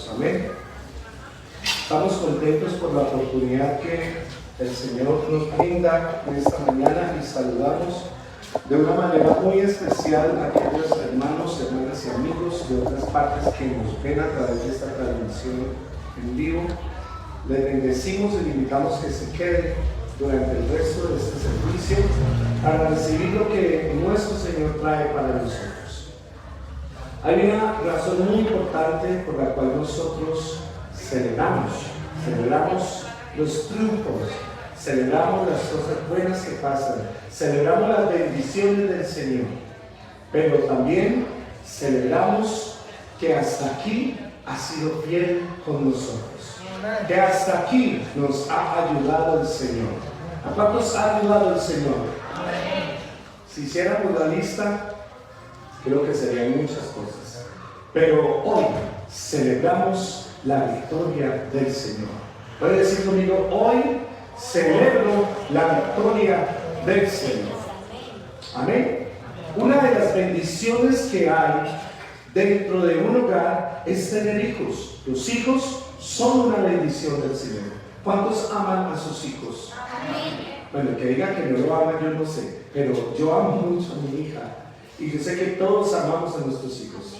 Dios. Amén. Estamos contentos por la oportunidad que el Señor nos brinda en esta mañana y saludamos de una manera muy especial a aquellos hermanos, hermanas y amigos de otras partes que nos ven a través de esta transmisión en vivo. Les bendecimos y les invitamos que se queden durante el resto de este servicio para recibir lo que nuestro Señor trae para nosotros. Hay una razón muy importante por la cual nosotros celebramos los triunfos, celebramos las cosas buenas que pasan, celebramos las bendiciones del Señor, pero también celebramos que hasta aquí ha sido fiel con nosotros, que hasta aquí nos ha ayudado el Señor. ¿A cuántos ha ayudado el Señor? Si hiciéramos la lista, creo que serían muchas cosas, pero hoy celebramos la victoria del Señor. Puede decir conmigo: hoy celebro la victoria del Señor. Amén. Una de las bendiciones que hay dentro de un hogar es tener hijos. Los hijos son una bendición del Señor. ¿Cuántos aman a sus hijos? Amén. Bueno, que diga que no lo aman, yo no sé, pero yo amo mucho a mi hija y yo sé que todos amamos a nuestros hijos.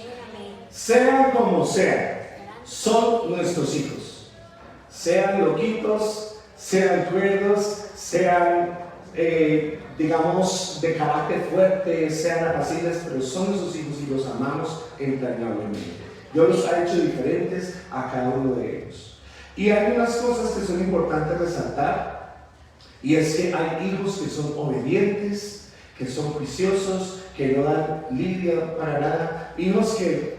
Sean como sean, son nuestros hijos. Sean loquitos, sean cuerdos, sean digamos de carácter fuerte, sean apacibles, pero son nuestros hijos y los amamos entrañablemente. Dios los ha hecho diferentes a cada uno de ellos. Y hay unas cosas que son importantes resaltar, y es que hay hijos que son obedientes, que son juiciosos, que no dan lidia para nada, hijos que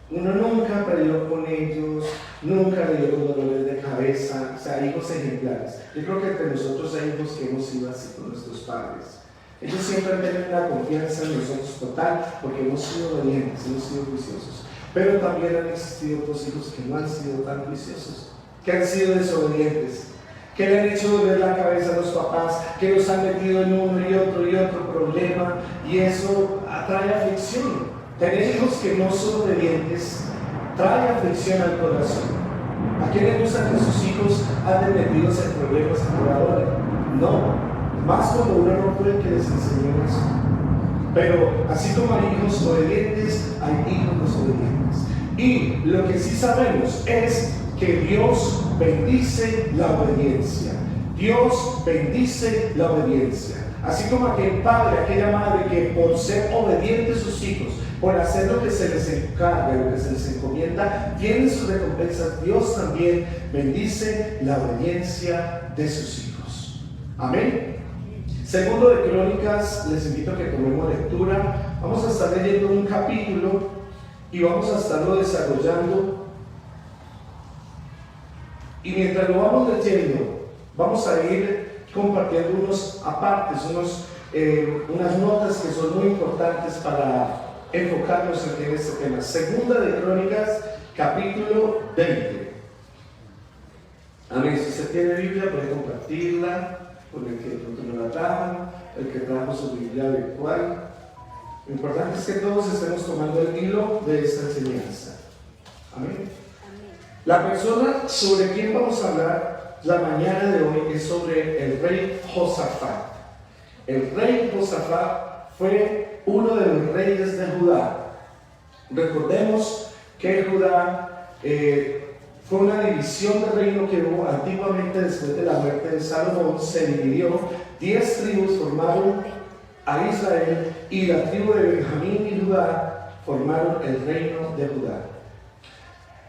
uno nunca peleó con ellos, nunca le dio dolores de cabeza, o sea, hijos ejemplares. Yo creo que entre nosotros hay hijos que hemos sido así con nuestros padres. Ellos siempre han tenido una confianza en nosotros total, porque hemos sido obedientes, hemos sido juiciosos. Pero también han existido otros hijos que no han sido tan juiciosos, que han sido desobedientes, que le han hecho doler la cabeza a los papás, que los han metido en uno y otro problema, y eso atrae aflicción. Tener hijos que no son obedientes trae aflicción al corazón. ¿A quién le gusta que sus hijos anden metidos en problemas por ahora? No, más como uno no puede que les enseñe eso. Pero así como hay hijos obedientes, hay hijos desobedientes. Y lo que sí sabemos es que Dios bendice la obediencia. Dios bendice la obediencia. Así como aquel padre, aquella madre que por ser obediente a sus hijos, por hacer lo que se les encarga, lo que se les encomienda, tienen sus recompensas. Dios también bendice la obediencia de sus hijos. Amén. Segundo de Crónicas, les invito a que tomemos lectura. Vamos a estar leyendo un capítulo y vamos a estarlo desarrollando. Y mientras lo vamos leyendo, vamos a ir compartiendo unos apartes, unas notas que son muy importantes para enfocarnos en este tema. Segunda de Crónicas, capítulo 20. Amén. Si usted tiene Biblia, puede compartirla con el que de pronto no la trajo, el que trajo su Biblia virtual. Lo importante es que todos estemos tomando el hilo de esta enseñanza. Amén. La persona sobre quien vamos a hablar la mañana de hoy es sobre el rey Josafat. El rey Josafat fue uno de los reyes de Judá. Recordemos que Judá fue una división del reino que hubo antiguamente después de la muerte de Salomón. Se dividió, 10 tribus formaron a Israel y la tribu de Benjamín y Judá formaron el reino de Judá.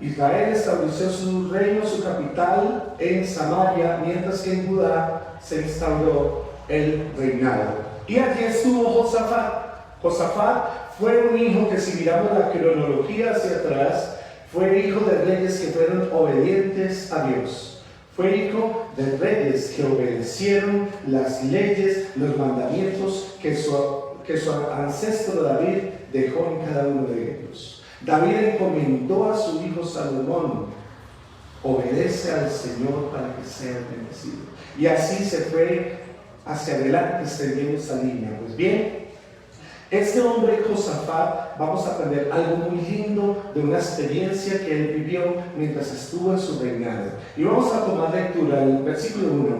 Israel estableció su reino, su capital en Samaria, mientras que en Judá se instauró el reinado. Y allí estuvo Josafat. Josafat fue un hijo que, si miramos la cronología hacia atrás, fue hijo de reyes que fueron obedientes a Dios. Fue hijo de reyes que obedecieron las leyes, los mandamientos que su ancestro David dejó en cada uno de ellos. David encomendó a su hijo Salomón: obedece al Señor para que seas bendecido. Y así se fue hacia adelante extendiendo esa línea. Pues bien, Este hombre Josafat, vamos a aprender algo muy lindo de una experiencia que él vivió mientras estuvo en su reinado. Y vamos a tomar lectura del versículo 1.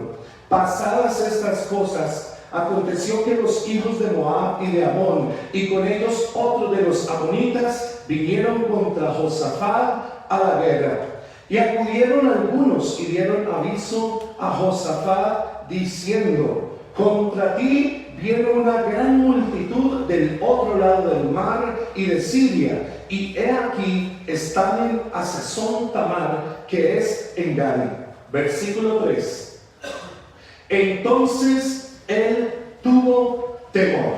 Pasadas estas cosas, aconteció que los hijos de Moab y de Amón, y con ellos otros de los amonitas, vinieron contra Josafat a la guerra. Y acudieron algunos y dieron aviso a Josafat, diciendo: contra ti viene una gran multitud del otro lado del mar y de Siria, y he aquí están en Hazezón Tamar, que es en Gali. Versículo 3. Entonces él tuvo temor.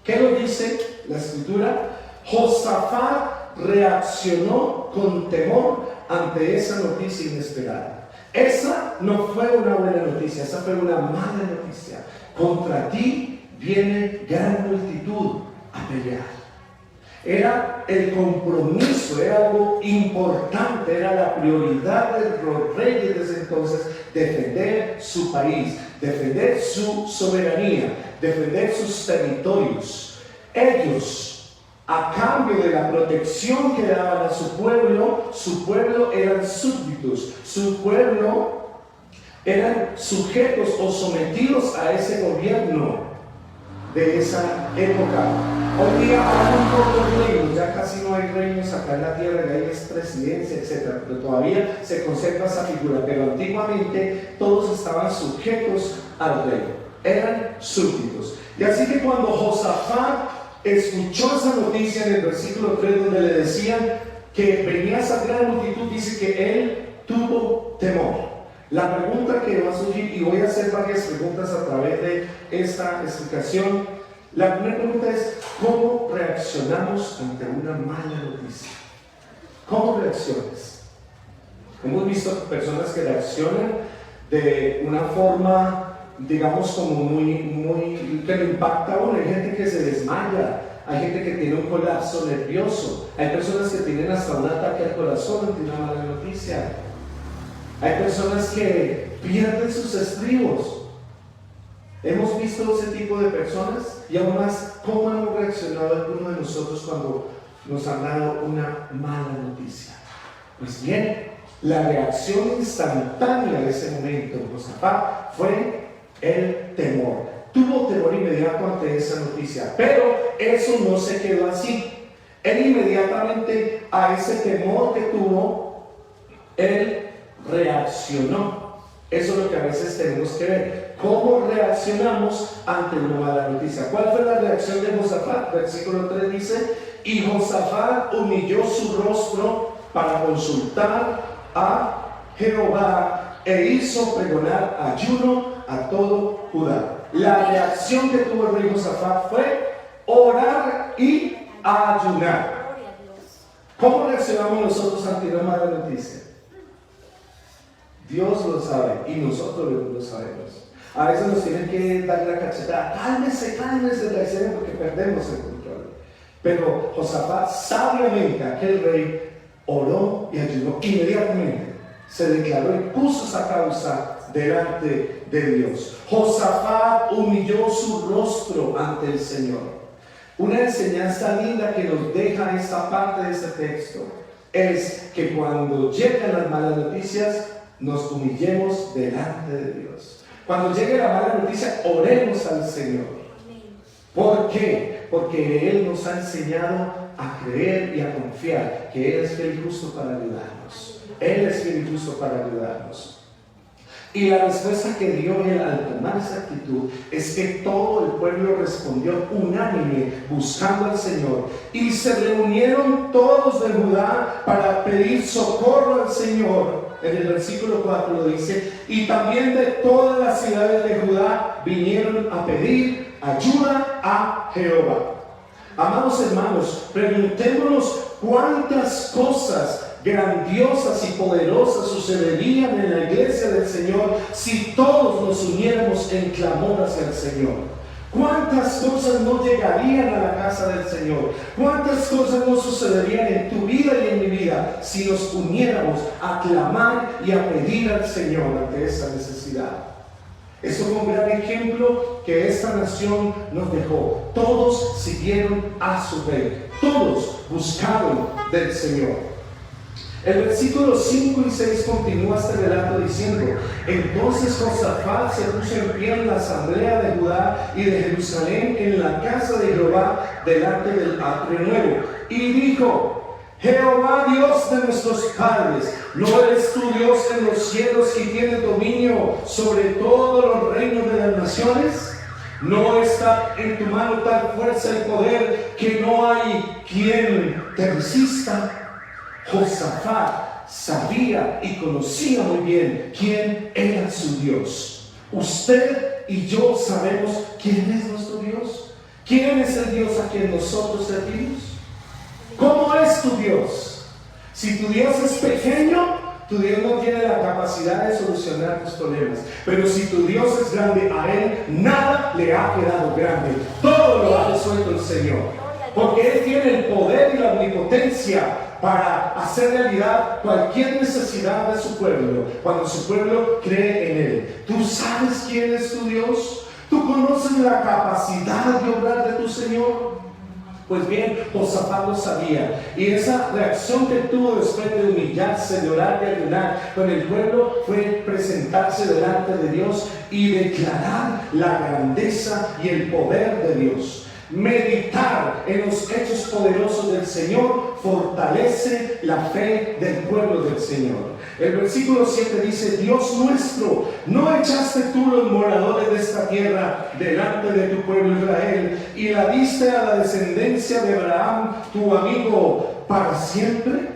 ¿Qué lo dice la escritura? Josafat reaccionó con temor ante esa noticia inesperada. Esa no fue una buena noticia, esa fue una mala noticia. Contra ti viene gran multitud a pelear. Era el compromiso, era algo importante, era la prioridad de los reyes desde entonces: defender su país, defender su soberanía, defender sus territorios. Ellos, a cambio de la protección que daban a su pueblo eran súbditos, su pueblo eran sujetos o sometidos a ese gobierno de esa época. Hoy día hay un poco de reinos, ya casi no hay reinos acá en la tierra, ya hay presidencia, etc. Pero todavía se conserva esa figura. Pero antiguamente todos estaban sujetos al rey, eran súbditos. Y así que cuando Josafat escuchó esa noticia en el versículo 3, donde le decían que venía esa gran multitud, dice que él tuvo temor. La pregunta que va a surgir, y voy a hacer varias preguntas a través de esta explicación. La primera pregunta es: ¿cómo reaccionamos ante una mala noticia? ¿Cómo reaccionas? Hemos visto personas que reaccionan de una forma, digamos, como muy que lo impacta a uno. Hay gente que se desmaya, hay gente que tiene un colapso nervioso, hay personas que tienen hasta un ataque al corazón ante una mala noticia. Hay personas que pierden sus estribos. Hemos visto ese tipo de personas. Y aún más, ¿cómo hemos reaccionado algunos de nosotros cuando nos han dado una mala noticia? Pues bien, la reacción instantánea de ese momento en Josafat fue el temor. Tuvo temor inmediato ante esa noticia, pero eso no se quedó así. Él inmediatamente a ese temor que tuvo, él reaccionó. Eso es lo que a veces tenemos que ver. ¿Cómo reaccionamos ante una mala noticia? ¿Cuál fue la reacción de Josafat? Versículo 3 dice: y Josafat humilló su rostro para consultar a Jehová e hizo pregonar ayuno a todo Judá. La reacción que tuvo el rey Josafat fue orar y ayunar. ¿Cómo reaccionamos nosotros ante una mala noticia? Dios lo sabe y nosotros lo sabemos. A veces nos tienen que dar la cachetada: cálmese, traicionen, porque perdemos el control. Pero Josafat, sabiamente, aquel rey, oró y ayunó inmediatamente. Se declaró y puso esa causa delante de Dios. Josafat humilló su rostro ante el Señor. Una enseñanza linda que nos deja esta parte de este texto es que cuando llegan las malas noticias, nos humillemos delante de Dios. Cuando llegue la mala noticia, oremos al Señor. ¿Por qué? Porque Él nos ha enseñado a creer y a confiar que Él es fiel y justo para ayudarnos. Él es fiel y justo para ayudarnos. Y la respuesta que dio Él al tomar esa actitud es que todo el pueblo respondió unánime buscando al Señor. Y se reunieron todos de Judá para pedir socorro al Señor. En el versículo 4 lo dice: y también de todas las ciudades de Judá vinieron a pedir ayuda a Jehová. Amados hermanos, preguntémonos cuántas cosas grandiosas y poderosas sucederían en la iglesia del Señor si todos nos uniéramos en clamor hacia el Señor. ¿Cuántas cosas no llegarían a la casa del Señor? ¿Cuántas cosas no sucederían en tu vida y en mi vida si nos uniéramos a clamar y a pedir al Señor ante esa necesidad? Eso fue un gran ejemplo que esta nación nos dejó. Todos siguieron a su rey, todos buscaron del Señor. El versículo 5 y 6 continúa este relato diciendo: entonces Josafat se puso en pie en la asamblea de Judá y de Jerusalén en la casa de Jehová delante del atrio nuevo, y dijo: Jehová, Dios de nuestros padres, ¿no eres tú Dios en los cielos y tienes dominio sobre todos los reinos de las naciones? ¿No está en tu mano tal fuerza y poder que no hay quien te resista? Josafat sabía y conocía muy bien quién era su Dios. Usted y yo sabemos quién es nuestro Dios. ¿Quién es el Dios a quien nosotros servimos? ¿Cómo es tu Dios? Si tu Dios es pequeño, tu Dios no tiene la capacidad de solucionar tus problemas. Pero si tu Dios es grande, a Él nada le ha quedado grande. Todo lo ha resuelto el Señor. Porque Él tiene el poder y la omnipotencia para hacer realidad cualquier necesidad de su pueblo, cuando su pueblo cree en Él. ¿Tú sabes quién es tu Dios? ¿Tú conoces la capacidad de obrar de tu Señor? Pues bien, Josafat lo sabía, y esa reacción que tuvo después de humillarse, de orar y ayunar con el pueblo fue presentarse delante de Dios y declarar la grandeza y el poder de Dios. Meditar en los hechos poderosos del Señor fortalece la fe del pueblo del Señor. El versículo 7 dice: Dios nuestro, ¿no echaste tú los moradores de esta tierra delante de tu pueblo Israel y la diste a la descendencia de Abraham, tu amigo, para siempre?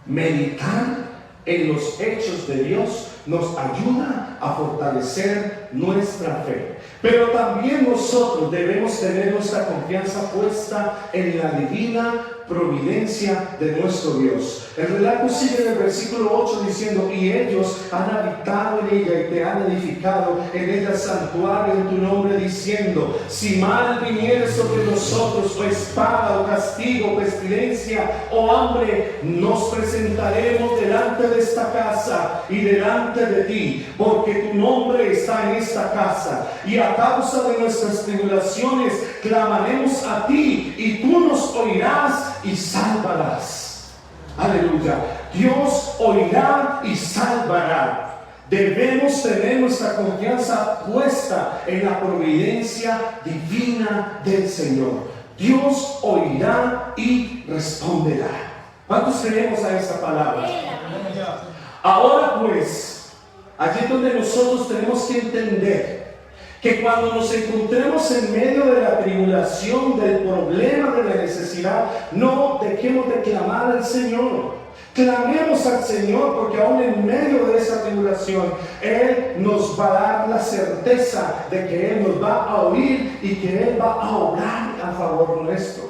Meditar en los hechos de Dios nos ayuda a fortalecer nuestra fe. Pero también nosotros debemos tener nuestra confianza puesta en la divina providencia de nuestro Dios. El relato sigue en el versículo 8 diciendo: y ellos han habitado en ella y te han edificado en ella santuario en tu nombre, diciendo: si mal viniere sobre nosotros, o espada, o castigo, pestilencia, o hambre, nos presentaremos delante de esta casa y delante de ti, porque tu nombre está en esta casa, y a causa de nuestras tribulaciones clamaremos a ti, y tú nos oirás y salvarás. Aleluya. Dios oirá y salvará. Debemos tener nuestra confianza puesta en la providencia divina del Señor. Dios oirá y responderá. ¿Cuántos creemos a esta palabra? Ahora pues, allí donde nosotros tenemos que entender que cuando nos encontremos en medio de la tribulación, del problema, de la necesidad, no dejemos de clamar al Señor. Clamemos al Señor, porque aún en medio de esa tribulación Él nos va a dar la certeza de que Él nos va a oír y que Él va a obrar a favor nuestro.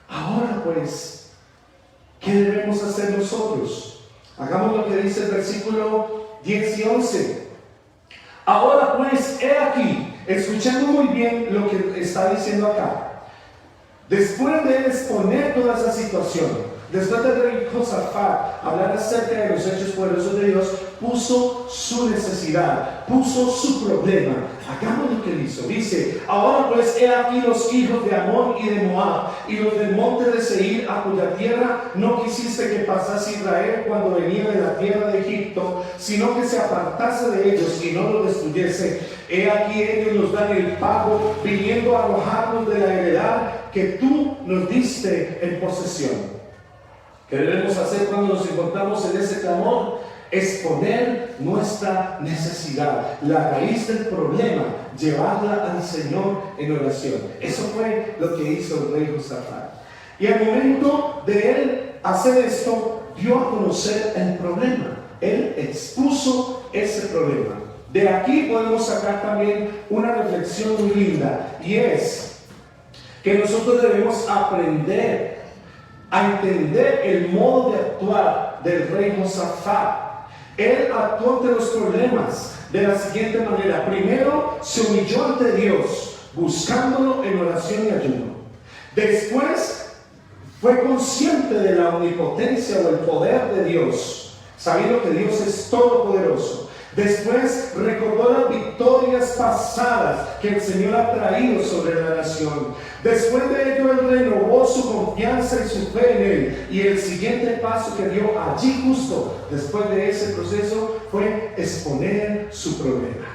Ahora pues, ¿qué debemos hacer nosotros? Hagamos lo que dice el versículo 10 y 11. Ahora pues, he aquí, escuchando muy bien lo que está diciendo acá. Después de exponer toda esa situación, después de rey Josafat hablar acerca de los hechos poderosos de Dios, puso su necesidad, puso su problema. Hagamos lo que él hizo. Dice: ahora pues, he aquí los hijos de Amón y de Moab y los del monte de Seir, a cuya tierra no quisiste que pasase Israel cuando venía de la tierra de Egipto, sino que se apartase de ellos y no los destruyese. He aquí ellos nos dan el pago, viniendo a arrojarnos de la heredad que tú nos diste en posesión. ¿Qué debemos hacer cuando nos encontramos en ese clamor? Exponer nuestra necesidad, la raíz del problema, llevarla al Señor en oración. Eso fue lo que hizo el rey Josafat. Y al momento de él hacer esto, dio a conocer el problema. Él expuso ese problema. De aquí podemos sacar también una reflexión muy linda, y es que nosotros debemos aprender a entender el modo de actuar del rey Josafat. Él actuó ante los problemas de la siguiente manera. Primero, se humilló ante Dios, buscándolo en oración y ayuno. Después, fue consciente de la omnipotencia o el poder de Dios, sabiendo que Dios es todopoderoso. Después recordó las victorias pasadas que el Señor ha traído sobre la nación. Después de ello, él renovó su confianza y su fe en él. Y el siguiente paso que dio allí justo después de ese proceso fue exponer su problema.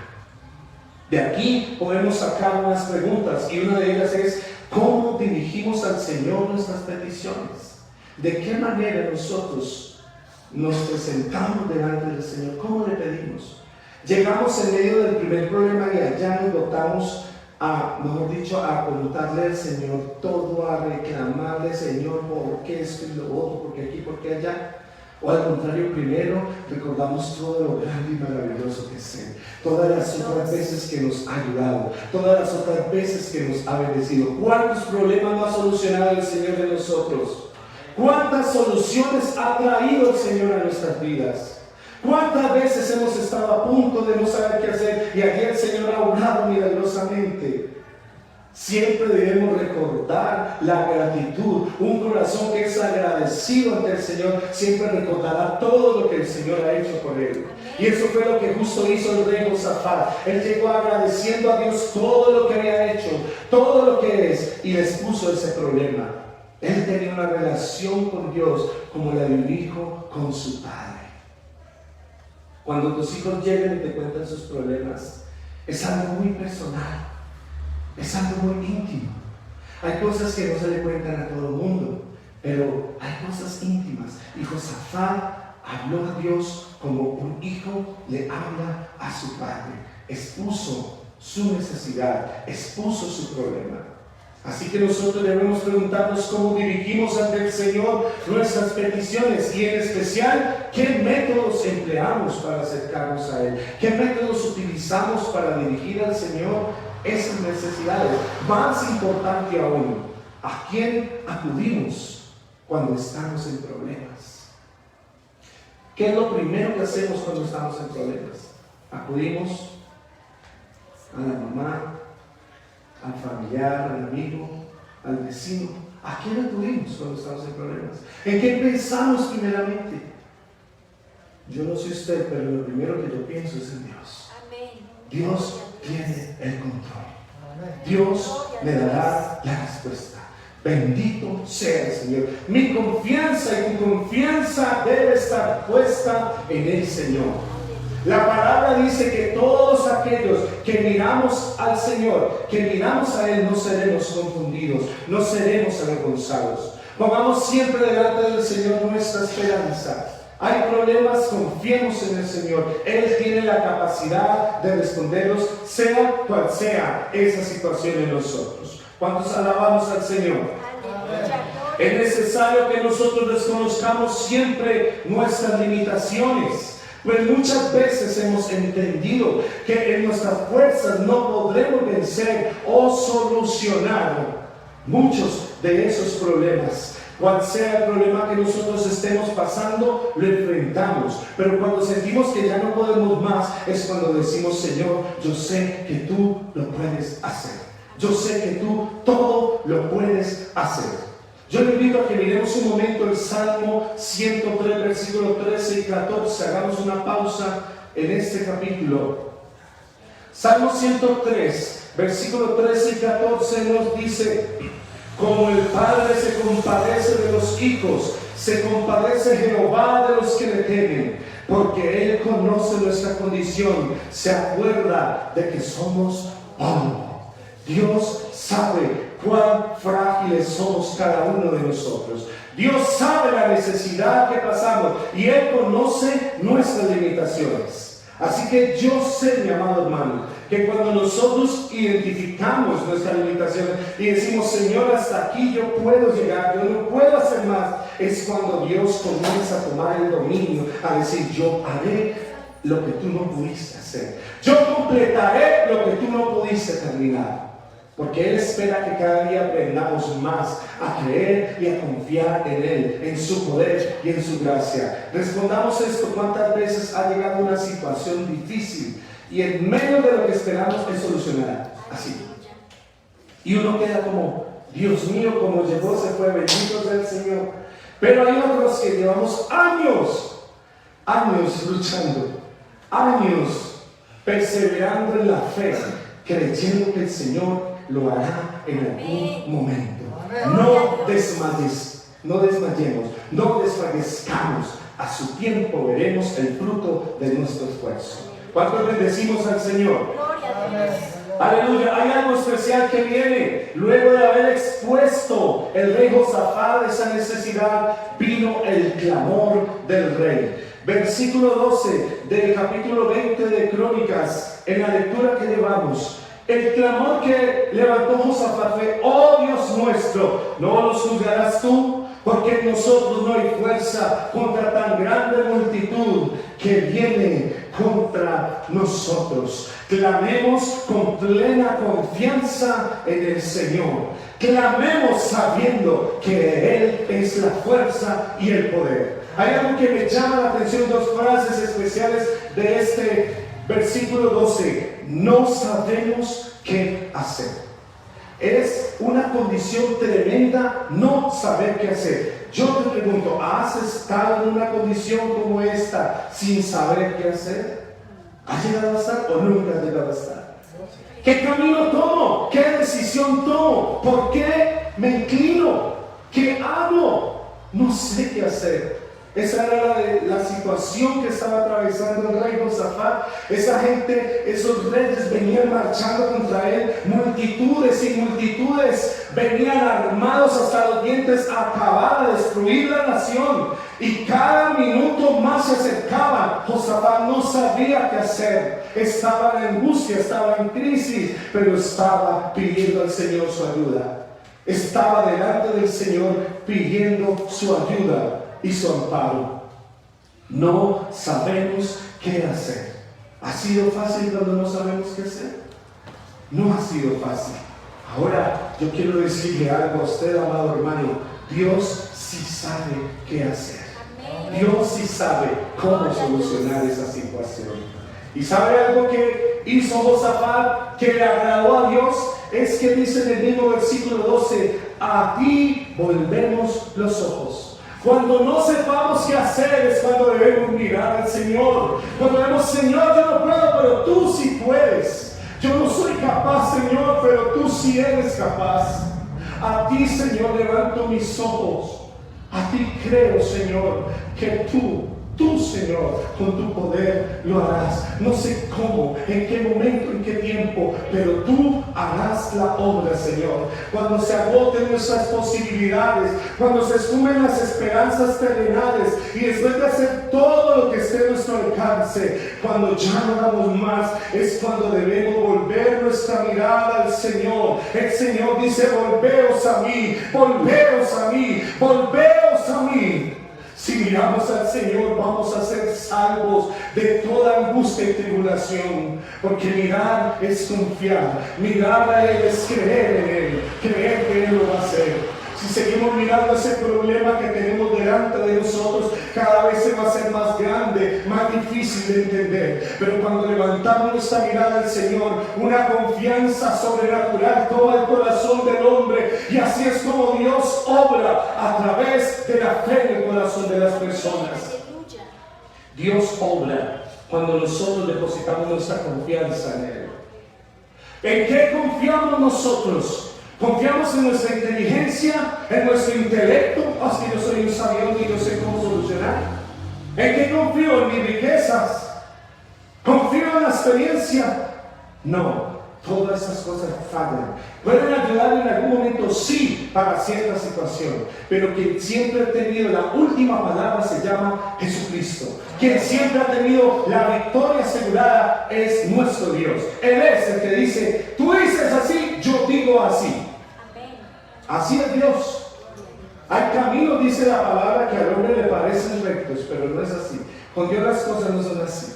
De aquí podemos sacar unas preguntas y una de ellas es: ¿cómo dirigimos al Señor nuestras peticiones? ¿De qué manera nosotros nos presentamos delante del Señor? ¿Cómo le pedimos? Llegamos en medio del primer problema y allá nos botamos a, mejor dicho, a contarle al Señor todo, a reclamarle: Señor, ¿por qué esto y lo otro? ¿Por qué aquí? ¿Por qué allá? O al contrario, primero recordamos todo lo grande y maravilloso que es Él, todas las otras veces que nos ha ayudado, todas las otras veces que nos ha bendecido. ¿Cuántos problemas no ha solucionado el Señor de nosotros? ¿Cuántas soluciones ha traído el Señor a nuestras vidas? ¿Cuántas veces hemos estado a punto de no saber qué hacer y aquí el Señor ha obrado milagrosamente? Siempre debemos recordar la gratitud. Un corazón que es agradecido ante el Señor siempre recordará todo lo que el Señor ha hecho por él. Y eso fue lo que justo hizo el rey Josafat. Él llegó agradeciendo a Dios todo lo que había hecho, todo lo que es, y les puso ese problema. Él tenía una relación con Dios como la de un hijo con su padre. Cuando tus hijos llegan y te cuentan sus problemas, es algo muy personal. Es algo muy íntimo. Hay cosas que no se le cuentan a todo el mundo, pero hay cosas íntimas. Y Josafat habló a Dios como un hijo le habla a su padre. Expuso su necesidad, expuso su problema. Así que nosotros debemos preguntarnos cómo dirigimos ante el Señor nuestras peticiones y en especial qué métodos empleamos para acercarnos a Él, qué métodos utilizamos para dirigir al Señor esas necesidades. Más importante aún, ¿a quién acudimos cuando estamos en problemas? ¿Qué es lo primero que hacemos cuando estamos en problemas? Acudimos a la mamá, al familiar, al amigo, al vecino. ¿A quién acudimos cuando estamos en problemas? ¿En qué pensamos primeramente? Yo no sé usted, pero lo primero que yo pienso es en Dios. Dios tiene el control. Dios me dará la respuesta. Bendito sea el Señor. Mi confianza y tu confianza debe estar puesta en el Señor. La palabra dice que todos aquellos que miramos al Señor, que miramos a Él, no seremos confundidos, no seremos avergonzados. Pongamos siempre delante del Señor nuestra esperanza. Hay problemas, confiemos en el Señor. Él tiene la capacidad de responderlos, sea cual sea esa situación en nosotros. ¿Cuántos alabamos al Señor? Es necesario que nosotros desconozcamos siempre nuestras limitaciones. Pues muchas veces hemos entendido que en nuestras fuerzas no podremos vencer o solucionar muchos de esos problemas. Cual sea el problema que nosotros estemos pasando, lo enfrentamos. Pero cuando sentimos que ya no podemos más, es cuando decimos: Señor, yo sé que tú lo puedes hacer. Yo sé que tú todo lo puedes hacer. Yo le invito a que miremos un momento el Salmo 103, versículos 13 y 14. Hagamos una pausa en este capítulo. Salmo 103, versículos 13 y 14 nos dice: como el Padre se compadece de los hijos, se compadece Jehová de los que le temen, porque Él conoce nuestra condición, se acuerda de que somos polvo. Dios sabe cuán frágiles somos cada uno de nosotros. Dios sabe la necesidad que pasamos y Él conoce nuestras limitaciones. Así que yo sé, mi amado hermano, que cuando nosotros identificamos nuestras limitaciones y decimos: Señor, hasta aquí yo puedo llegar, yo no puedo hacer más, es cuando Dios comienza a tomar el dominio, a decir: yo haré lo que tú no pudiste hacer, yo completaré lo que tú no pudiste terminar. Porque Él espera que cada día aprendamos más a creer y a confiar en Él, en su poder y en su gracia. Respondamos esto: ¿cuántas veces ha llegado una situación difícil y en medio de lo que esperamos es solucionada? Así. Y uno queda como: Dios mío, como llegó, se fue, bendito sea el Señor. Pero hay otros que llevamos años luchando, años perseverando en la fe, creyendo que el Señor lo hará en algún momento. No desmayemos, no desfallezcamos. A su tiempo veremos el fruto de nuestro esfuerzo. ¿Cuántos bendecimos al Señor? Aleluya. Hay algo especial que viene. Luego de haber expuesto el rey Josafat esa necesidad, vino el clamor del rey. Versículo 12 del capítulo 20 de Crónicas, en la lectura que llevamos. El clamor que levantó Josafat fue: oh Dios nuestro, ¿no los juzgarás tú? Porque en nosotros no hay fuerza contra tan grande multitud que viene contra nosotros. Clamemos con plena confianza en el Señor. Clamemos sabiendo que Él es la fuerza y el poder. Hay algo que me llama la atención, dos frases especiales de este versículo 12. No sabemos qué hacer. Es una condición tremenda no saber qué hacer. Yo te pregunto, ¿has estado en una condición como esta sin saber qué hacer? ¿Has llegado a estar o nunca has llegado a estar? ¿Qué camino tomo? ¿Qué decisión tomo? ¿Por qué me inclino? ¿Qué hago? No sé qué hacer. Esa era la situación que estaba atravesando el rey Josafat. Esa gente, esos reyes venían marchando contra él. Multitudes y multitudes venían armados hasta los dientes a acabar, a destruir la nación. Y cada minuto más se acercaban. Josafat no sabía qué hacer. Estaba en angustia, estaba en crisis, pero estaba pidiendo al Señor su ayuda. Estaba delante del Señor pidiendo su ayuda y su amparo. No sabemos qué hacer. ¿Ha sido fácil cuando no sabemos qué hacer? No ha sido fácil. Ahora yo quiero decirle algo a usted, amado hermano. Dios sí sabe qué hacer. Dios sí sabe cómo solucionar esa situación. ¿Y sabe algo que hizo Josafat que le agradó a Dios? Es que dice en el mismo versículo 12: a ti volvemos los ojos. Cuando no sepamos qué hacer es cuando debemos mirar al Señor. Cuando vemos: Señor, yo no puedo, pero tú sí puedes. Yo no soy capaz, Señor, pero tú sí eres capaz. A ti, Señor, levanto mis ojos. A ti creo, Señor, que tú, Señor, con tu poder lo harás. No sé cómo, en qué momento, en qué tiempo, pero tú harás la obra, Señor. Cuando se agoten nuestras posibilidades, cuando se esfumen las esperanzas terrenales, y después de hacer todo lo que esté a nuestro alcance, cuando ya no damos más, es cuando debemos volver nuestra mirada al Señor. El Señor dice: volveos a mí, volveos a mí, volveos a mí. Si miramos al Señor, vamos a ser salvos de toda angustia y tribulación. Porque mirar es confiar. Mirar a Él es creer en Él. Creer que Él lo va a hacer. Si seguimos mirando ese problema que tenemos delante de nosotros, cada vez se va a hacer más grande, más difícil de entender. Pero cuando levantamos nuestra mirada al Señor, una confianza sobrenatural toma el corazón del hombre. Y así es como Dios obra a través de la fe en el corazón de las personas. Dios obra cuando nosotros depositamos nuestra confianza en Él. ¿En qué confiamos nosotros? ¿Confiamos en nuestra inteligencia, en nuestro intelecto? Así yo soy un sabión y yo sé cómo solucionar. ¿En qué confío? En mis riquezas. ¿Confío en la experiencia? No, todas esas cosas fallan. Pueden ayudar en algún momento, sí, para cierta situación, pero quien siempre ha tenido la última palabra se llama Jesucristo. Quien siempre ha tenido la victoria asegurada es nuestro Dios. Él es el que dice: tú dices así, yo digo así. Así es Dios. Hay caminos, dice la palabra, que al hombre le parecen rectos, pero no es así. Con Dios las cosas no son así.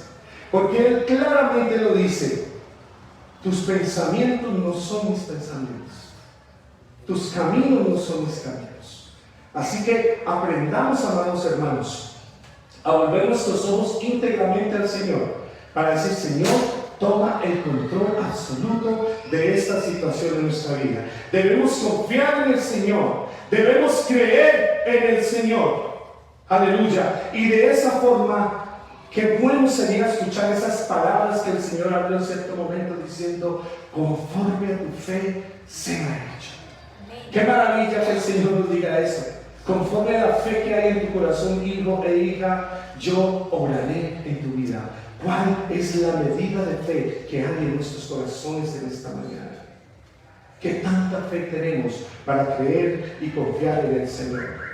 Porque Él claramente lo dice: tus pensamientos no son mis pensamientos, tus caminos no son mis caminos. Así que aprendamos, amados hermanos, a volver nuestros ojos íntegramente al Señor, para decir: Señor, toma el control absoluto de esta situación de nuestra vida. Debemos confiar en el Señor, debemos creer en el Señor. Aleluya. Y de esa forma Qué bueno sería escuchar esas palabras que el Señor habló en cierto momento diciendo, conforme a tu fe, sea hecho. Qué maravilla que el Señor nos diga eso. Conforme a la fe que hay en tu corazón, hijo e hija, yo obraré en tu vida. ¿Cuál es la medida de fe que hay en nuestros corazones en esta mañana? ¿Qué tanta fe tenemos para creer y confiar en el Señor?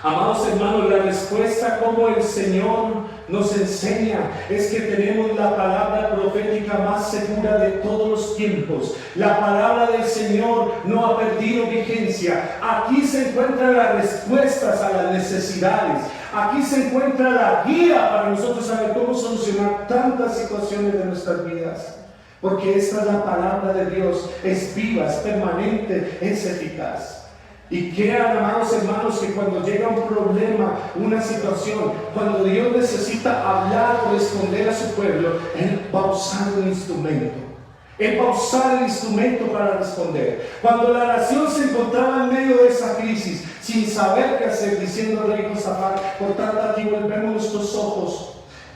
Amados hermanos, la respuesta como el Señor nos enseña es que tenemos la palabra profética más segura de todos los tiempos. La palabra del Señor no ha perdido vigencia. Aquí se encuentran las respuestas a las necesidades. Aquí se encuentra la guía para nosotros saber cómo solucionar tantas situaciones de nuestras vidas. Porque esta es la palabra de Dios, es viva, es permanente, es eficaz. Y crean, amados hermanos, que cuando llega un problema, una situación, cuando Dios necesita hablar o responder a su pueblo, Él va a usar un instrumento. Él va a usar el instrumento para responder. Cuando la nación se encontraba en medio de esa crisis, sin saber qué hacer, diciendo al rey Josafat, por tanto aquí volvemos nuestros ojos.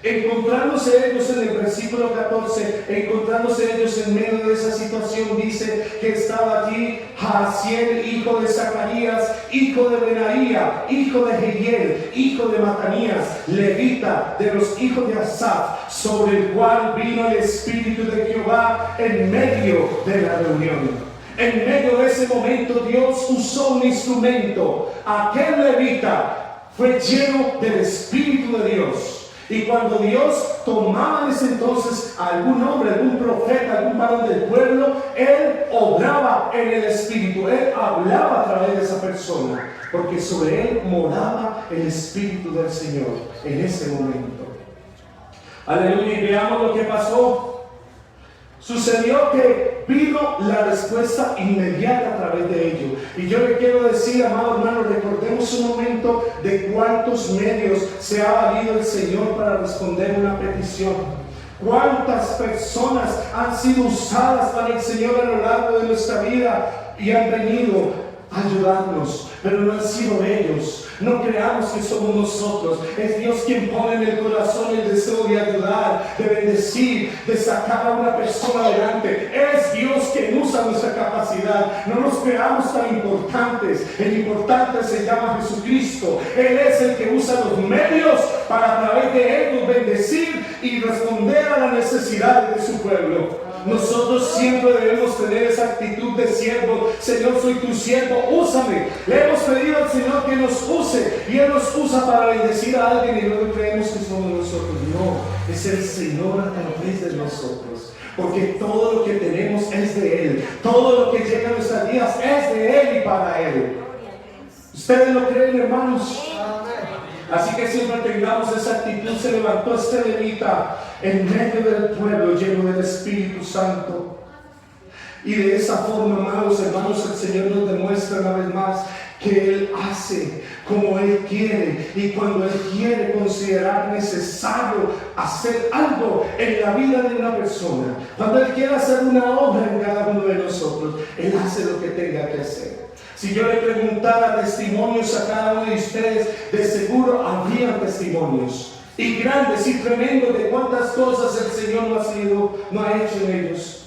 Encontrándose ellos en el versículo 14, encontrándose ellos en medio de esa situación, dice que estaba allí Jaasiel, hijo de Zacarías, hijo de Benaía, hijo de Jehiel, hijo de Matanías, levita de los hijos de Asaf, sobre el cual vino el Espíritu de Jehová en medio de la reunión. En medio de ese momento Dios usó un instrumento. Aquel levita fue lleno del Espíritu de Dios. Y cuando Dios tomaba en ese entonces a algún hombre, algún profeta, algún varón del pueblo, Él obraba en el Espíritu. Él hablaba a través de esa persona, porque sobre Él moraba el Espíritu del Señor en ese momento. Aleluya, y veamos lo que pasó. Sucedió que vino la respuesta inmediata a través de ello. Y yo le quiero decir, amado hermano, recordemos un momento de cuántos medios se ha valido el Señor para responder una petición. Cuántas personas han sido usadas para el Señor a lo largo de nuestra vida y han venido a ayudarnos, pero no han sido ellos. No creamos que somos nosotros. Es Dios quien pone en el corazón el deseo de ayudar, de bendecir, de sacar a una persona adelante. Es Dios quien usa nuestra capacidad. No nos creamos tan importantes. El importante se llama Jesucristo. Él es el que usa los medios para a través de Él bendecir y responder a las necesidades de su pueblo. Nosotros siempre debemos tener esa actitud de siervo. Señor, soy tu siervo, úsame. Le hemos pedido al Señor que nos use y Él nos usa para bendecir a alguien y luego creemos que somos nosotros. No, es el Señor a través de nosotros. Porque todo lo que tenemos es de Él. Todo lo que llega a nuestras vidas es de Él y para Él. ¿Ustedes lo creen, hermanos? Así que siempre tengamos esa actitud. Se levantó este levita en medio del pueblo lleno del Espíritu Santo. Y de esa forma, amados hermanos, el Señor nos demuestra una vez más que Él hace como Él quiere. Y cuando Él quiere considerar necesario hacer algo en la vida de una persona, cuando Él quiere hacer una obra en cada uno de nosotros, Él hace lo que tenga que hacer. Si yo le preguntara testimonios a cada uno de ustedes, de seguro habrían testimonios. Y grandes y tremendos de cuántas cosas el Señor no ha hecho en ellos.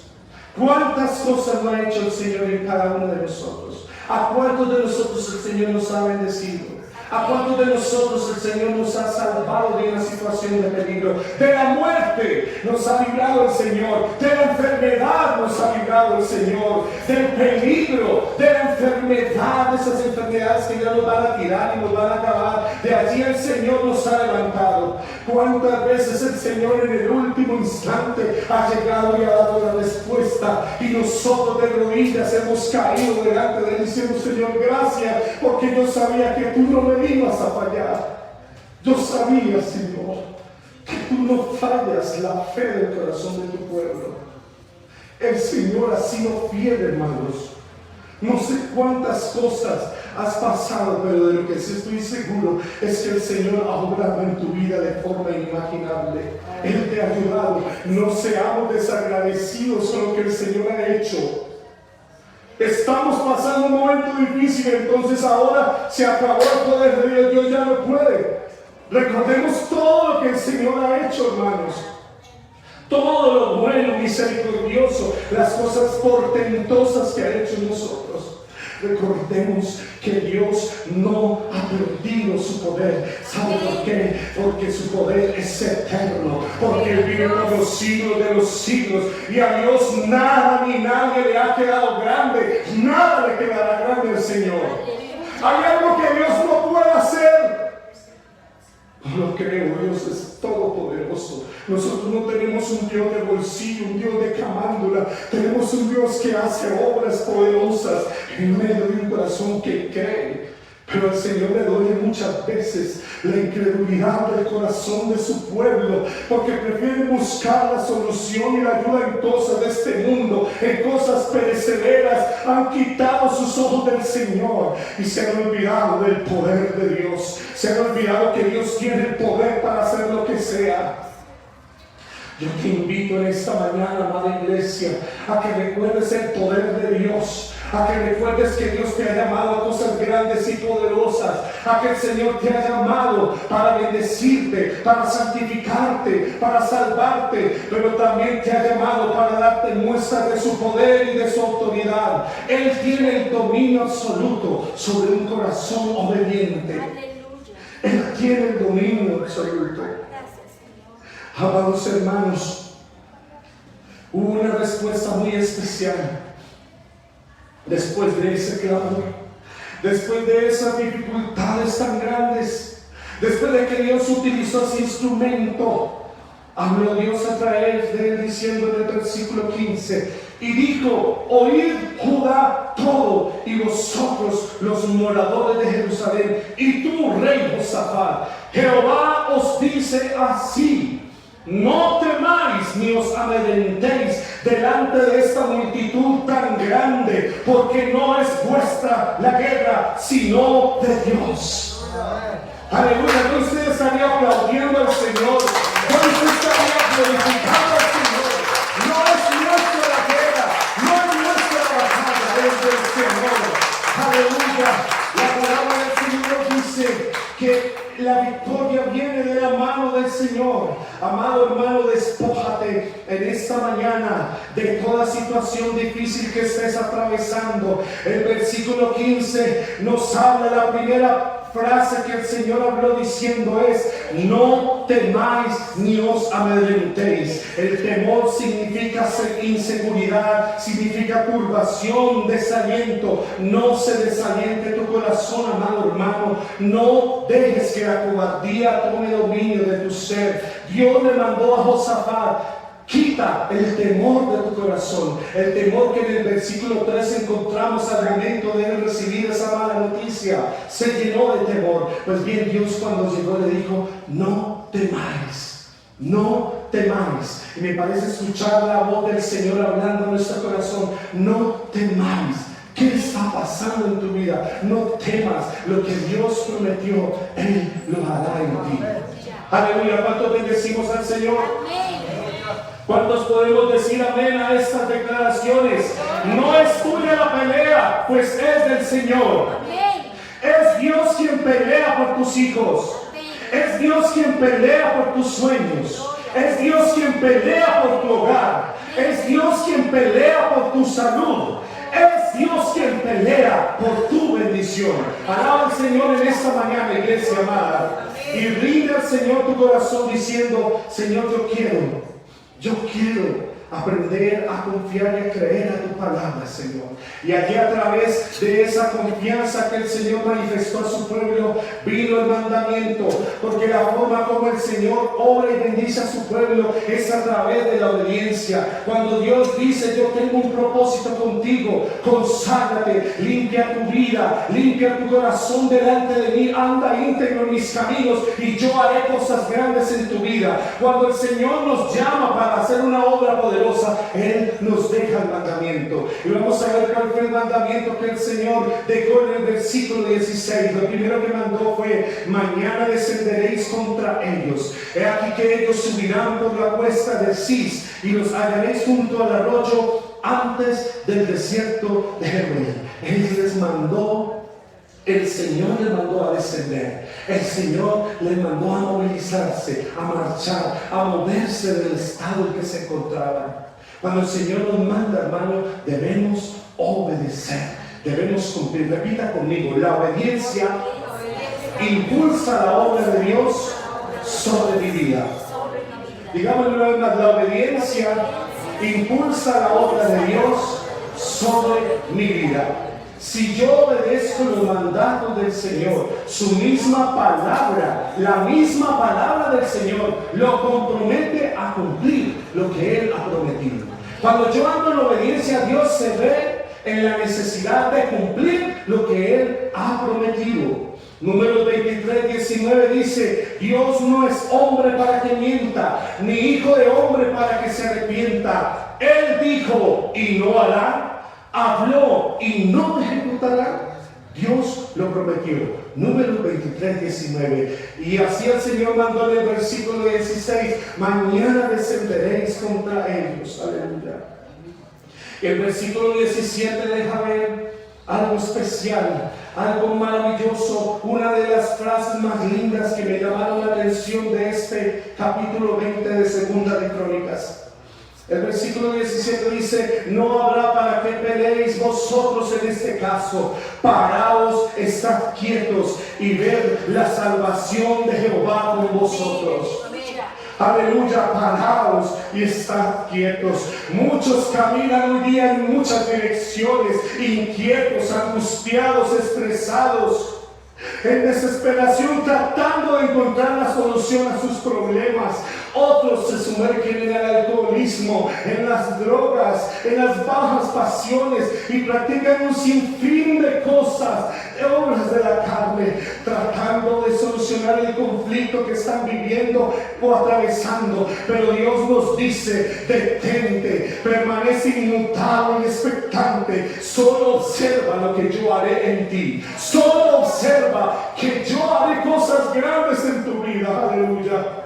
Cuántas cosas no ha hecho el Señor en cada uno de nosotros. ¿A cuántos de nosotros el Señor nos ha bendecido? ¿A cuántos de nosotros el Señor nos ha salvado de una situación de peligro? De la muerte nos ha librado el Señor. De la enfermedad nos ha librado el Señor. Del peligro, de la enfermedad, de esas enfermedades que ya nos van a tirar y nos van a acabar. De allí el Señor nos ha levantado. ¿Cuántas veces el Señor en el último instante ha llegado y ha dado la respuesta? Y nosotros de rodillas hemos caído delante de Él diciendo: Señor, gracias, porque yo sabía que tú no me ibas a fallar. Yo sabía, Señor, que tú no fallas la fe del corazón de tu pueblo. El Señor ha sido fiel, hermanos. No sé cuántas cosas has pasado, pero de lo que sí estoy seguro es que el Señor ha obrado en tu vida de forma inimaginable. Él te ha ayudado. No seamos desagradecidos con lo que el Señor ha hecho. Estamos pasando un momento difícil, entonces ahora se acabó el poder de Dios, Dios ya no puede. Recordemos todo lo que el Señor ha hecho, hermanos. Todo lo bueno, misericordioso, las cosas portentosas que ha hecho en nosotros. Recordemos que Dios no ha perdido su poder. ¿Sabe por qué? Porque su poder es eterno, porque Él vive por los siglos de los siglos, y a Dios nada ni nadie le ha quedado grande. Nada le quedará grande al Señor. Hay algo que Dios no puede hacer. No lo creo, Dios es todopoderoso. Nosotros no tenemos un Dios de bolsillo, un Dios de camándula. Tenemos un Dios que hace obras poderosas en medio de un corazón que cree. Pero al Señor le duele muchas veces la incredulidad del corazón de su pueblo, porque prefieren buscar la solución y la ayuda en cosas de este mundo, en cosas perecederas. Han quitado sus ojos del Señor y se han olvidado del poder de Dios. Se han olvidado que Dios tiene el poder para hacer lo que sea. Yo te invito en esta mañana, amada iglesia, a que recuerdes el poder de Dios, a que recuerdes que Dios te ha llamado a cosas grandes y poderosas, a que el Señor te ha llamado para bendecirte, para santificarte, para salvarte, pero también te ha llamado para darte muestra de su poder y de su autoridad. Él tiene el dominio absoluto sobre un corazón obediente. Aleluya. Él tiene el dominio absoluto. Amados hermanos, hubo una respuesta muy especial después de ese clamor, después de esas dificultades tan grandes, después de que Dios utilizó ese instrumento. Habló Dios a través de él diciendo en el versículo 15: y dijo: oíd Judá todo, y vosotros los moradores de Jerusalén, y tú, rey Josafat, Jehová os dice así: no temáis ni os amedrentéis delante de esta multitud tan grande, porque no es vuestra la guerra, sino de Dios. Aleluya. ¿No usted estaría aplaudiendo al Señor? ¿No usted estaría glorificando al Señor? No es nuestra la guerra, no es nuestra la batalla, es del Señor. Aleluya. La palabra del Señor dice que la victoria viene de la mano del Señor. Amado hermano, despójate en esta mañana de toda situación difícil que estés atravesando. El versículo 15 nos habla, la primera frase que el Señor habló diciendo es: no temáis ni os amedrentéis. El temor significa inseguridad, significa turbación, desaliento. No se desaliente tu corazón, amado hermano. No dejes que la cobardía tome dominio de tu ser. Dios le mandó a Josafat: quita el temor de tu corazón. El temor que en el versículo 3 encontramos al momento de él recibir esa mala noticia. Se llenó de temor. Pues bien, Dios cuando llegó le dijo: no temáis, no temáis. Y me parece escuchar la voz del Señor hablando a nuestro corazón: no temáis. ¿Qué está pasando en tu vida? No temas. Lo que Dios prometió, Él lo hará en ti. Aleluya. ¿Cuántos bendecimos al Señor? ¿Cuántos podemos decir amén a estas declaraciones? No es tuya la pelea, pues es del Señor. Es Dios quien pelea por tus hijos. Es Dios quien pelea por tus sueños. Es Dios quien pelea por tu hogar. Es Dios quien pelea por tu salud. Es Dios quien pelea por tu bendición. Alaba al Señor en esta mañana, iglesia amada, y rinde al Señor tu corazón diciendo: Señor, yo quiero aprender a confiar y a creer a tu palabra, Señor. Y allí, a través de esa confianza que el Señor manifestó a su pueblo, vino el mandamiento, porque la forma como el Señor obra y bendice a su pueblo es a través de la obediencia. Cuando Dios dice: yo tengo un propósito contigo, conságrate, limpia tu vida, limpia tu corazón delante de mí, anda íntegro en mis caminos y yo haré cosas grandes en tu vida. Cuando el Señor nos llama para hacer una obra poderosa, Él nos deja el mandamiento. Y vamos a ver cuál fue el mandamiento que el Señor dejó en el versículo 16. Lo primero que mandó fue: mañana descenderéis contra ellos. He aquí que ellos subirán por la cuesta de Cis, y los hallaréis junto al arroyo antes del desierto de Jeruel. Él les mandó El Señor le mandó a descender. El Señor le mandó a movilizarse, a marchar, a moverse del estado en que se encontraba. Cuando el Señor nos manda, hermano, debemos obedecer, debemos cumplir. Repita conmigo: la obediencia impulsa la obra de Dios sobre mi vida. Digámoslo una vez más: la obediencia impulsa la obra de Dios sobre mi vida. Si yo obedezco los mandatos del Señor, su misma palabra, la misma palabra del Señor, lo compromete a cumplir lo que Él ha prometido. Cuando yo ando en obediencia a Dios, se ve en la necesidad de cumplir lo que Él ha prometido. Números 23, 19 dice: Dios no es hombre para que mienta, ni hijo de hombre para que se arrepienta. Él dijo y no hará, habló y no ejecutará. Dios lo prometió. Números 23, 19. Y así el Señor mandó en el versículo 16: mañana descenderéis contra ellos. Aleluya. El versículo 17 deja ver algo especial, algo maravilloso. Una de las frases más lindas que me llamaron la atención de este capítulo 20 de Segunda de Crónicas. El versículo 17 dice: no habrá para qué peleéis vosotros en este caso. Paraos, estad quietos y ved la salvación de Jehová con vosotros. Aleluya, paraos y estad quietos. Muchos caminan hoy día en muchas direcciones, inquietos, angustiados, estresados, en desesperación, tratando de encontrar la solución a sus problemas. Otros se sumergen en el alcoholismo, en las drogas, en las bajas pasiones y practican un sinfín de cosas, de obras de la carne, tratando de solucionar el conflicto que están viviendo o atravesando. Pero Dios nos dice: detente, permanece inmutable y expectante. Solo observa lo que yo haré en ti. Solo observa que yo haré cosas grandes en tu vida. Aleluya.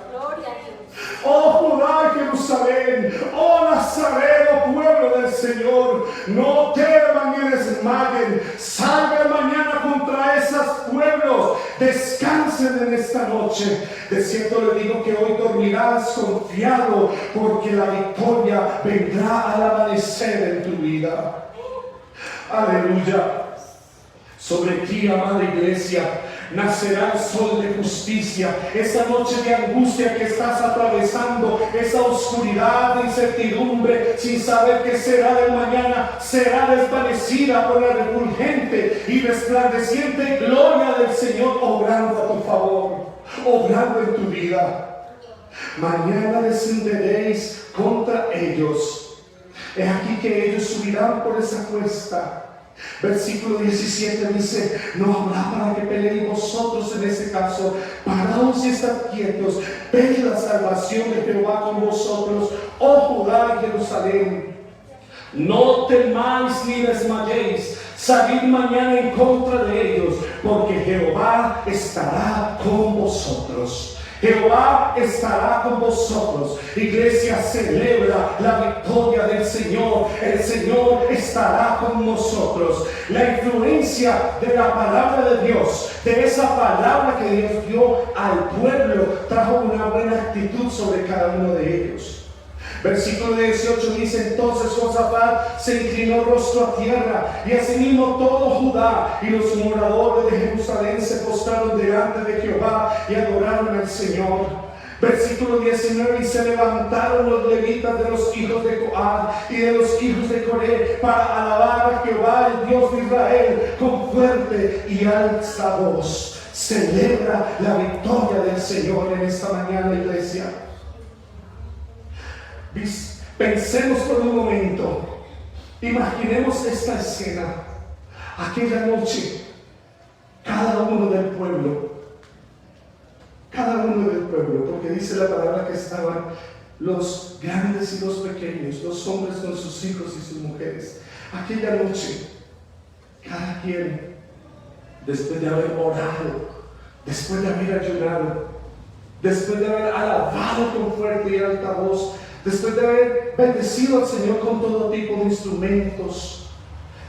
Oh Judá y Jerusalén, oh Nazareno, pueblo del Señor, no teman ni desmayen. Salgan mañana contra esos pueblos, descansen en esta noche. De cierto le digo que hoy dormirás confiado, porque la victoria vendrá al amanecer en tu vida. Aleluya. Sobre ti, amada iglesia, nacerá el sol de justicia. Esa noche de angustia que estás atravesando, esa oscuridad de incertidumbre, sin saber qué será de mañana, será desvanecida por la refulgente y resplandeciente gloria del Señor, obrando a tu favor, obrando en tu vida. Mañana descenderéis contra ellos. Es aquí que ellos subirán por esa cuesta. Versículo 17 dice: no habrá para que peleéis vosotros en este caso. Paraos y estad quietos. Ved la salvación de Jehová con vosotros, oh Judá y Jerusalén. No temáis ni desmayéis. Salid mañana en contra de ellos, porque Jehová estará con vosotros. Jehová estará con vosotros. Iglesia, celebra la victoria del Señor. El Señor estará con nosotros. La influencia de la palabra de Dios, de esa palabra que Dios dio al pueblo, trajo una buena actitud sobre cada uno de ellos. Versículo 18 dice: entonces Josafat se inclinó rostro a tierra, y asimismo todo Judá y los moradores de Jerusalén se postraron delante de Jehová y adoraron al Señor. Versículo 19: y se levantaron los levitas de los hijos de Coat y de los hijos de Coré para alabar a Jehová, el Dios de Israel, con fuerte y alta voz. Celebra la victoria del Señor en esta mañana, iglesia. Pensemos por un momento, imaginemos esta escena. Aquella noche, cada uno del pueblo, porque dice la palabra que estaban los grandes y los pequeños, los hombres con sus hijos y sus mujeres. Aquella noche, cada quien, después de haber orado, después de haber ayunado, después de haber alabado con fuerte y alta voz, después de haber bendecido al Señor con todo tipo de instrumentos,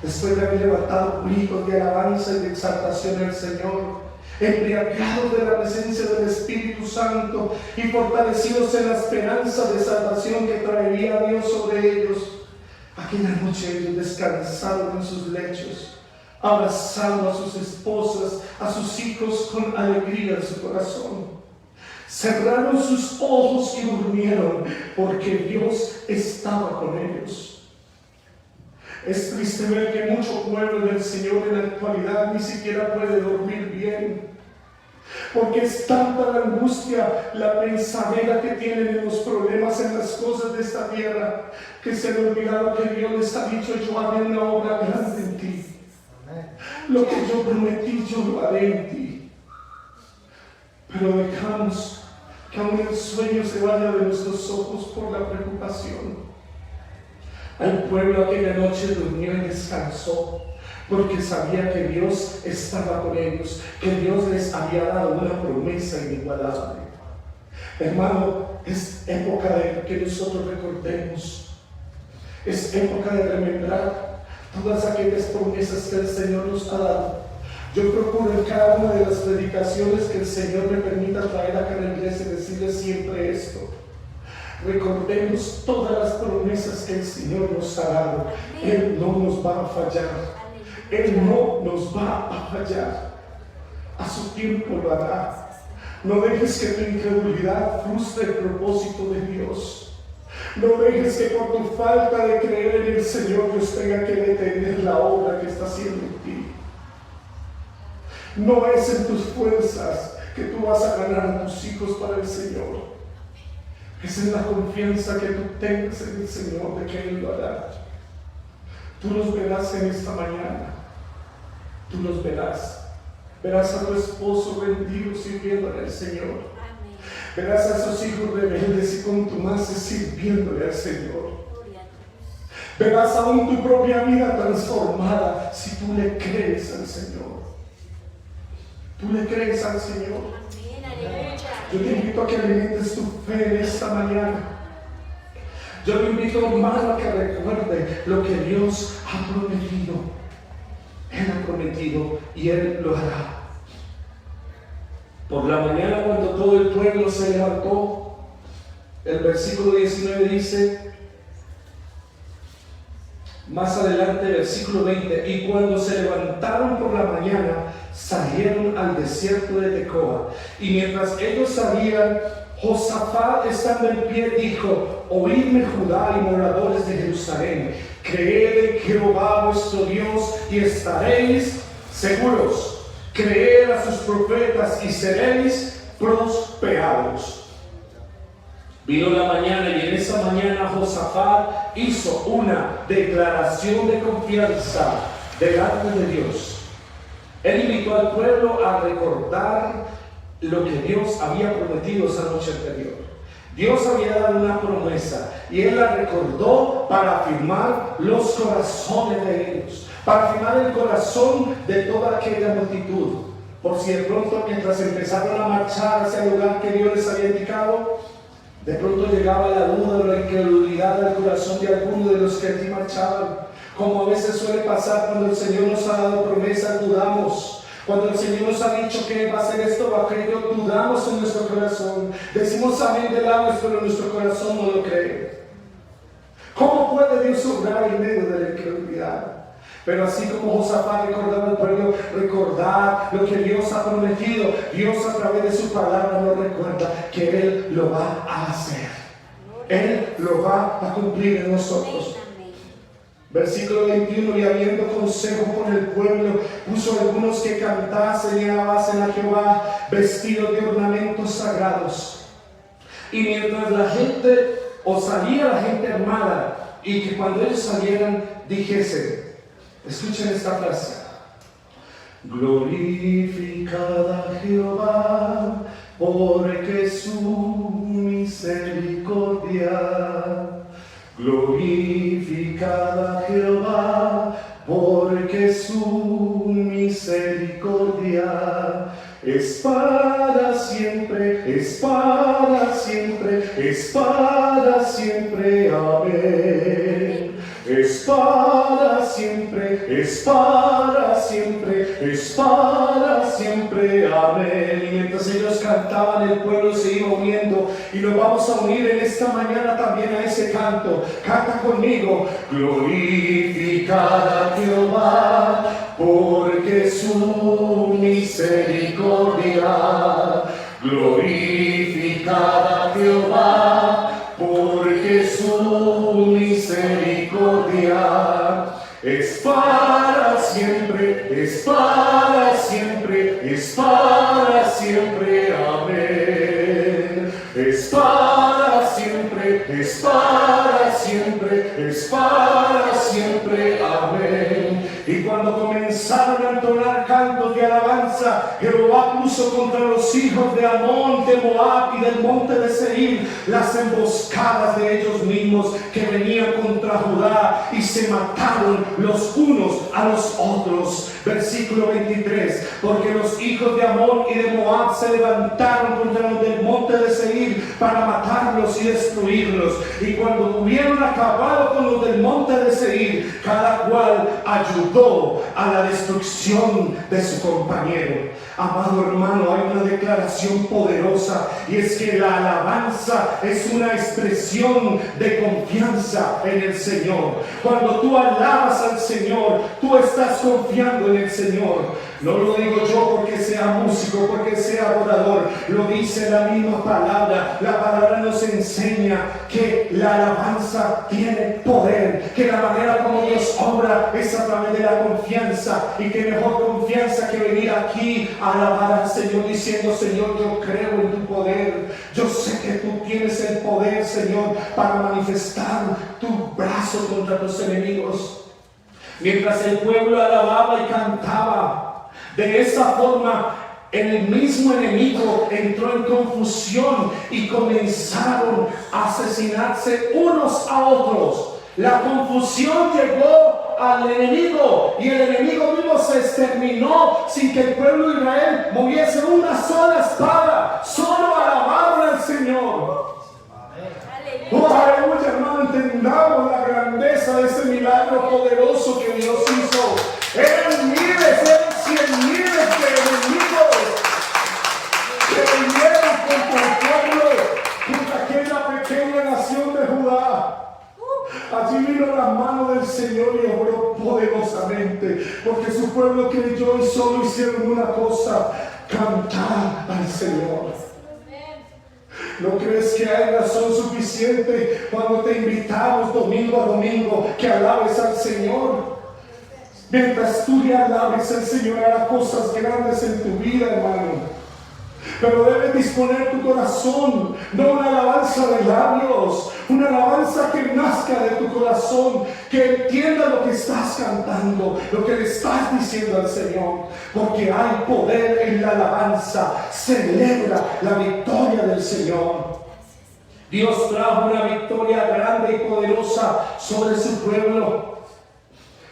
después de haber levantado gritos de alabanza y de exaltación al Señor, embriagados de la presencia del Espíritu Santo y fortalecidos en la esperanza de salvación que traería a Dios sobre ellos, aquella noche ellos descansaron en sus lechos, abrazando a sus esposas, a sus hijos con alegría en su corazón. Cerraron sus ojos y durmieron porque Dios estaba con ellos. Es triste ver que mucho pueblo del Señor en la actualidad ni siquiera puede dormir bien, porque es tanta la angustia, la pensadera que tienen en los problemas, en las cosas de esta tierra, que se han olvidado que Dios les ha dicho: yo haré una obra grande en ti. Lo que yo prometí, yo lo haré en ti. Pero dejamos que aún el sueño se vaya de nuestros ojos por la preocupación. El pueblo aquella noche durmió y descansó, porque sabía que Dios estaba con ellos, que Dios les había dado una promesa inigualable. Hermano, es época de que nosotros recordemos, es época de remembrar todas aquellas promesas que el Señor nos ha dado. Yo procuro en cada una de las predicaciones que el Señor me permita traer acá a la iglesia decirles siempre esto: recordemos todas las promesas que el Señor nos ha dado. Él no nos va a fallar. Él no nos va a fallar. A su tiempo lo hará. No dejes que tu incredulidad frustre el propósito de Dios. No dejes que por tu falta de creer en el Señor Dios tenga que detener la obra que está haciendo en ti. No es en tus fuerzas que tú vas a ganar a tus hijos para el Señor. Es en la confianza que tú tengas en el Señor de que Él lo hará. Tú los verás en esta mañana. Tú los verás. Verás a tu esposo rendido sirviéndole al Señor. Verás a esos hijos rebeldes y contumaces sirviéndole al Señor. Verás aún tu propia vida transformada si tú le crees al Señor. Tú le crees al Señor. Yo te invito a que alimentes tu fe en esta mañana. Yo te invito, hermano, a que recuerde lo que Dios ha prometido. Él ha prometido y Él lo hará. Por la mañana, cuando todo el pueblo se levantó, el versículo 19 dice, más adelante, versículo 20, y cuando se levantaron por la mañana, salieron al desierto de Tecoa. Y mientras ellos salían, Josafat, estando en pie, dijo: oídme, Judá y moradores de Jerusalén, creed en Jehová vuestro Dios y estaréis seguros. Creed a sus profetas y seréis prosperados. Vino la mañana y en esa mañana Josafat hizo una declaración de confianza delante de Dios. Él invitó al pueblo a recordar lo que Dios había prometido esa noche anterior. Dios había dado una promesa y Él la recordó para afirmar los corazones de ellos, para afirmar el corazón de toda aquella multitud. Por si de pronto, mientras empezaron a marchar hacia el lugar que Dios les había indicado, de pronto llegaba la duda o la incredulidad al corazón de algunos de los que aquí marchaban. Como a veces suele pasar cuando el Señor nos ha dado promesas, dudamos. Cuando el Señor nos ha dicho que va a hacer esto o aquello, dudamos en nuestro corazón. Decimos amén de labios, pero nuestro corazón no lo cree. ¿Cómo puede Dios obrar en medio de la incredulidad? Pero así como Josafat recordaba al pueblo, recordar lo que Dios ha prometido, Dios a través de su palabra nos recuerda que Él lo va a hacer. Él lo va a cumplir en nosotros. Versículo 21, y habiendo consejo con el pueblo, puso algunos que cantasen y alabasen a Jehová, vestidos de ornamentos sagrados. Y mientras la gente, o salía la gente armada, y que cuando ellos salieran, dijesen, escuchen esta frase: glorificad a Jehová, porque su misericordia. Glorificad a Jehová, porque su misericordia es para siempre, es para siempre, es para siempre. Amén. es para siempre, es para siempre, es para siempre, amén. Y mientras ellos cantaban, el pueblo se iba uniendo, y nos vamos a unir en esta mañana también a ese canto. Canta conmigo: glorificad a Jehová, porque su misericordia, glorificad a Jehová, porque su misericordia es para siempre, es para siempre, es para siempre, amén. Es para siempre, es para siempre, es para siempre, amén. Y cuando comenzaron a entonar cantos de alabanza, Jehová puso contra los hijos de Amón, de Moab y del monte de Seir las emboscadas de ellos mismos que venían contra Judá, y se mataron los unos a los otros. Versículo 23: porque los hijos de Amón y de Moab se levantaron contra los del monte de Seir para matarlos y destruirlos. Y cuando hubieron acabado con los del monte de Seir, cada cual ayudó a la destrucción de su compañero. Amado hermano, hay una declaración poderosa, y es que la alabanza es una expresión de confianza en el Señor. Cuando tú alabas al Señor, tú estás confiando en el Señor. No lo digo yo porque sea músico, porque sea adorador, lo dice la misma palabra. La palabra nos enseña que la alabanza tiene poder, que la manera como Dios obra es a través de la confianza, y que mejor confianza que venir aquí a alabar al Señor diciendo: Señor, yo creo en tu poder, yo sé que tú tienes el poder, Señor, para manifestar tu brazo contra tus enemigos. Mientras el pueblo alababa y cantaba de esa forma, el mismo enemigo entró en confusión y comenzaron a asesinarse unos a otros. La confusión llegó al enemigo, y el enemigo mismo se exterminó sin que el pueblo de Israel moviese una sola espada. Solo alabaron al Señor. Oh, aleluya, hermano, entendamos la grandeza de ese milagro poderoso que Dios hizo. Eran miles, eran 100,000 de enemigos que vinieron contra el pueblo, contra aquella pequeña nación de Judá. Allí vino la mano del Señor y obró poderosamente, porque su pueblo creyó y solo hicieron una cosa: cantar al Señor. ¿No crees que hay razón suficiente cuando te invitamos domingo a domingo que alabes al Señor? Mientras tú le alabes, el Señor hará cosas grandes en tu vida, hermano. Pero debes disponer tu corazón, no una alabanza de labios, una alabanza que nazca de tu corazón, que entienda lo que estás cantando, lo que le estás diciendo al Señor, porque hay poder en la alabanza. Celebra la victoria del Señor. Dios trajo una victoria grande y poderosa sobre su pueblo.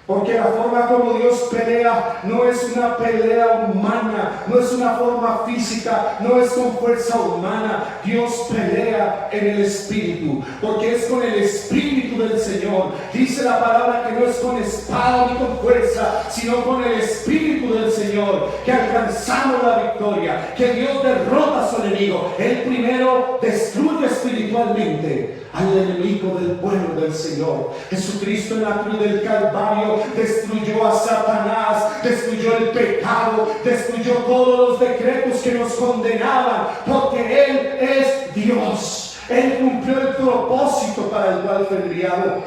Porque la forma como Dios pelea no es una pelea humana, no es una forma física, no es con fuerza humana. Dios pelea en el Espíritu, porque es con el Espíritu del Señor. Dice la palabra que no es con espada ni con fuerza, sino con el Espíritu del Señor, que alcanzamos la victoria, que Dios derrota a su enemigo. Él primero destruye espiritualmente al enemigo del pueblo del Señor. Jesucristo en la cruz del Calvario destruyó a Satanás, destruyó el pecado, destruyó todos los decretos que nos condenaban, porque Él es Dios. Él cumplió el propósito para el cual fue enviado.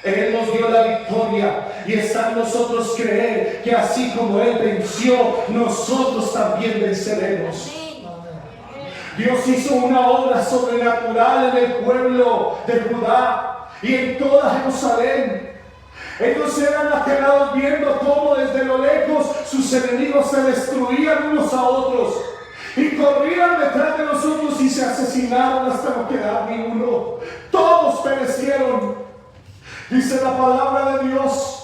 Él nos dio la victoria, y está en nosotros creer que así como Él venció, nosotros también venceremos. Dios hizo una obra sobrenatural en el pueblo de Judá y en toda Jerusalén. Ellos eran aterrados viendo cómo desde lo lejos sus enemigos se destruían unos a otros, y corrían detrás de nosotros y se asesinaron hasta no quedar ni uno. Todos perecieron. Dice la palabra de Dios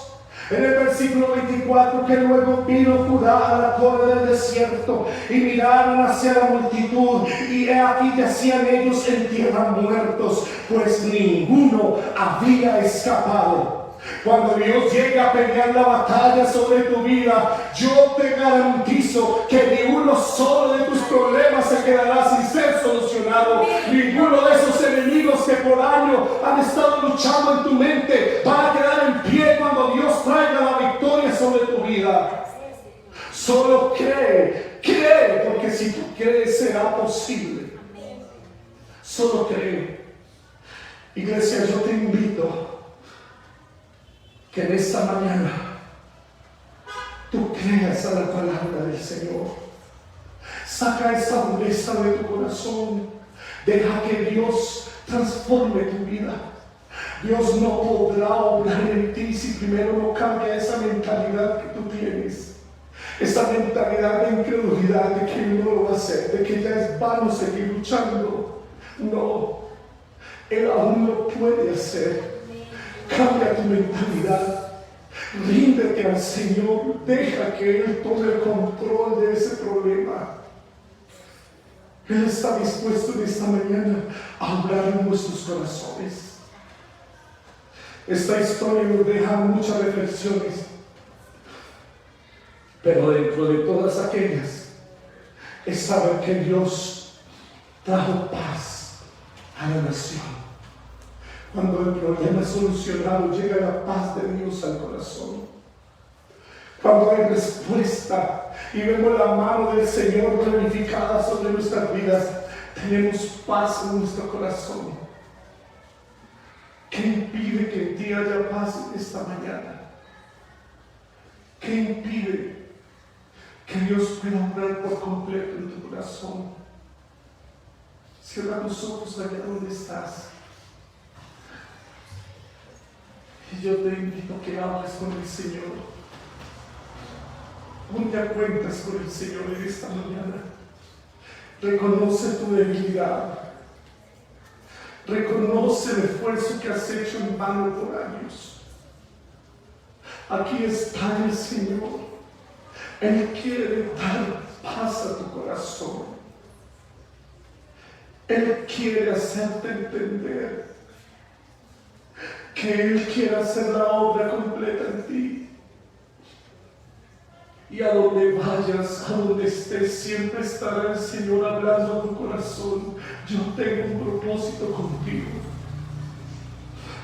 en el versículo 24 que luego vino Judá a la torre del desierto y miraron hacia la multitud, y he aquí yacían ellos en tierra muertos, pues ninguno había escapado. Cuando Dios llega a pelear la batalla sobre tu vida, yo te garantizo que ni uno solo de tus problemas se quedará sin ser solucionado. Ninguno de esos enemigos que por años han estado luchando en tu mente van a quedar en pie cuando Dios traiga la victoria sobre tu vida. Solo cree, porque si tú crees será posible. Solo cree. Iglesia, yo te invito que en esta mañana tú creas a la palabra del Señor. Saca esa dureza de tu corazón. Deja que Dios transforme tu vida. Dios no podrá obrar en ti si primero no cambia esa mentalidad que tú tienes. Esa mentalidad de incredulidad de que no lo va a hacer, de que ya es vano seguir luchando. No, Él aún lo puede hacer. Cambia tu mentalidad. Ríndete al Señor. Deja que Él tome el control de ese problema. Él está dispuesto en esta mañana a hablar en nuestros corazones. Esta historia nos deja muchas reflexiones. Pero dentro de todas aquellas es saber que Dios trajo paz a la nación. Cuando el problema es solucionado, llega la paz de Dios al corazón. Cuando hay respuesta y vemos la mano del Señor glorificada sobre nuestras vidas, tenemos paz en nuestro corazón. ¿Qué impide que en ti haya paz en esta mañana? ¿Qué impide que Dios pueda obrar por completo en tu corazón? Cierra tus ojos allá donde estás. Y yo te invito a que hables con el Señor. Ponte a cuentas con el Señor en esta mañana. Reconoce tu debilidad. Reconoce el esfuerzo que has hecho en vano por años. Aquí está el Señor. Él quiere dar paz a tu corazón. Él quiere hacerte entender que Él quiere hacer la obra completa en ti. Y a donde vayas, a donde estés, siempre estará el Señor hablando a tu corazón. Yo tengo un propósito contigo.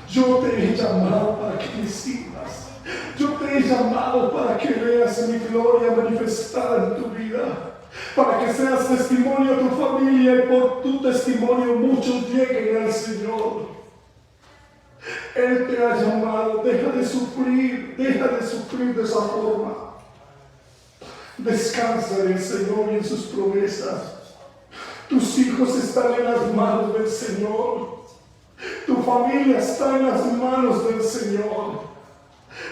Yo te he llamado para que me sirvas. Yo te he llamado para que veas mi gloria manifestada en tu vida. Para que seas testimonio a tu familia y por tu testimonio muchos lleguen al Señor. Él te ha llamado. Deja de sufrir de esa forma. Descansa en el Señor y en sus promesas. Tus hijos están en las manos del Señor. Tu familia está en las manos del Señor.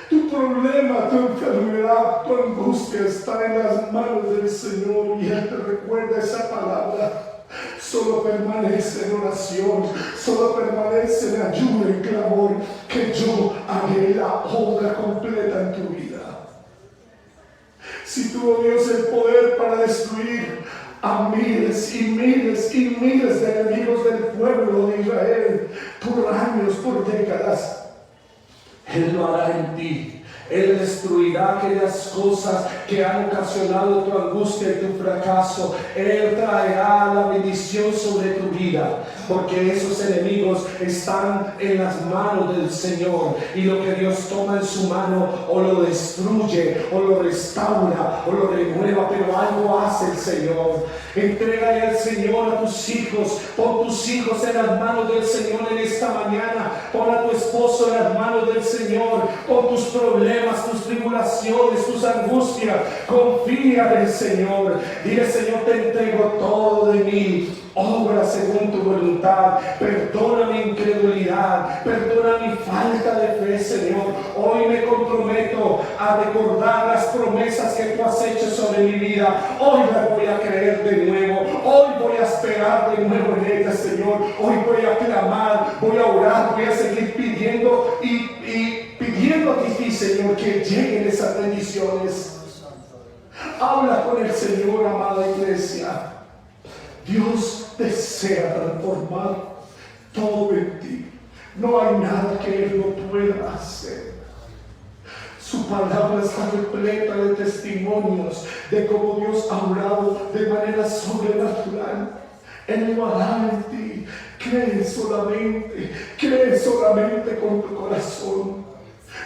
Tu problema, tu enfermedad, tu angustia está en las manos del Señor. Y Él te recuerda esa palabra. Solo permanece en oración, solo permanece en ayuno y clamor, que yo haré la obra completa en tu vida. Si tuvo Dios el poder para destruir a miles y miles y miles de enemigos del pueblo de Israel por años, por décadas, Él lo hará en ti. Él destruirá aquellas cosas que han ocasionado tu angustia y tu fracaso. Él traerá la bendición sobre tu vida, porque esos enemigos están en las manos del Señor. Y lo que Dios toma en su mano o lo destruye, o lo restaura, o lo renueva, pero algo hace el Señor. Entrégale al Señor a tus hijos. Pon tus hijos en las manos del Señor en esta mañana. Pon a tu esposo en las manos del Señor. Pon tus problemas, tus tribulaciones, tus angustias. Confía en el Señor. Dile: Señor, te entrego todo de mí. Obra según tu voluntad. Perdona mi incredulidad. Perdona mi falta de fe, Señor. Hoy me comprometo a recordar las promesas que tú has hecho sobre mi vida. Hoy las voy a creer de nuevo. Hoy voy a esperar de nuevo en ellas, Señor. Hoy voy a clamar, voy a orar, voy a seguir pidiendo y pidiendo a ti, Señor, que lleguen esas bendiciones. Habla con el Señor, amada iglesia. Dios desea transformar todo en ti. No hay nada que Él no pueda hacer. Su palabra está repleta de testimonios de cómo Dios ha obrado de manera sobrenatural. Él lo hará en ti. Cree solamente con tu corazón.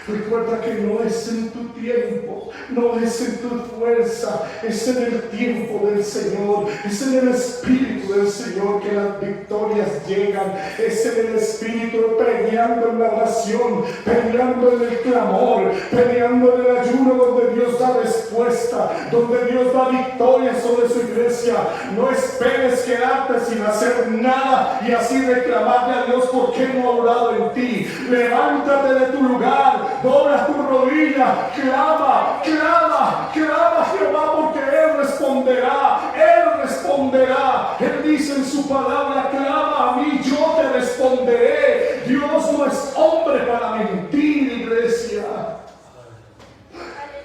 Recuerda que no es en tu tiempo, no es en tu fuerza, es en el tiempo del Señor, es en el Espíritu del Señor que las victorias llegan, es en el Espíritu peleando en la oración, peleando en el clamor, peleando en el ayuno donde Dios da respuesta, donde Dios da victoria sobre su iglesia. No esperes quedarte sin hacer nada y así reclamarle a Dios por qué no ha orado en ti. Levántate de tu lugar, dobla tu rodilla, clama, clama, clama a Jehová, porque Él responderá, Él responderá. Él dice en su palabra: clama a mí, yo te responderé. Dios no es hombre para mentir, iglesia.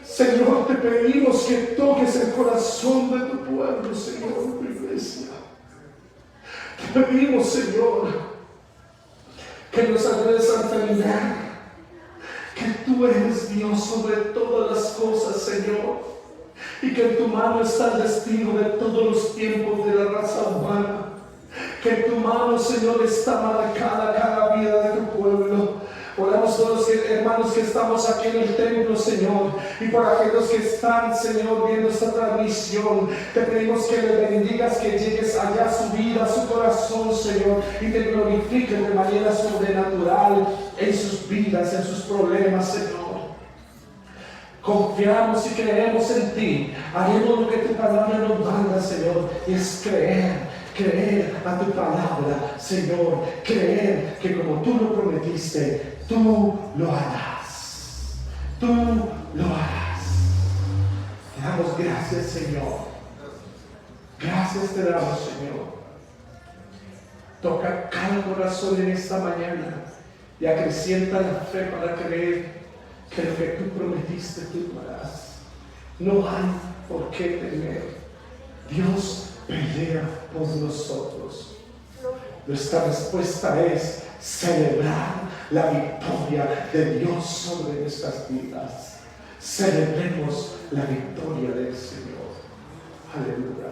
Señor, te pedimos que toques el corazón de tu pueblo, Señor, tu iglesia. Te pedimos, Señor, que nos ayudes a entender que tú eres Dios sobre todas las cosas, Señor, y que en tu mano está el destino de todos los tiempos de la raza humana, que en tu mano, Señor, está marcada cada vida de tu pueblo. Oramos por los hermanos que estamos aquí en el templo, Señor, y por aquellos que están, Señor, viendo esta transmisión. Te pedimos que les bendigas, que llegues allá a su vida, a su corazón, Señor, y te glorifiques de manera sobrenatural en sus vidas, en sus problemas, Señor. Confiamos y creemos en ti. Haremos lo que tu palabra nos manda, Señor, y es creer a tu palabra, Señor, creer que como tú lo prometiste, tú lo harás, tú lo harás. Te damos gracias, Señor, gracias te damos, Señor. Toca cada corazón en esta mañana y acrecienta la fe para creer que lo que tú prometiste, tú lo harás. No hay por qué temer. Dios pelea por nosotros. Nuestra respuesta es celebrar la victoria de Dios sobre nuestras vidas. Celebremos la victoria del Señor. Aleluya.